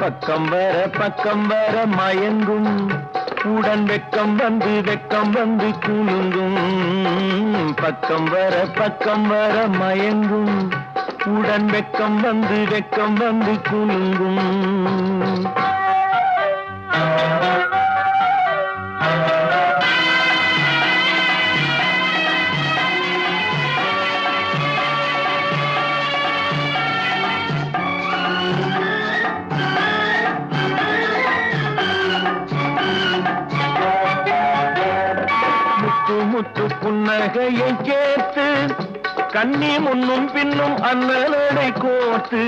பக்கம் வர மயங்கும் உடன் வெக்கம் வந்து குலுங்கும். பக்கம் வர மயங்கும் உடன் வெக்கம் வந்து குலுங்கும். முத்து புன்னகையை கேட்டு கண்ணி முன்னும் பின்னும் அண்ணலடை கோர்த்து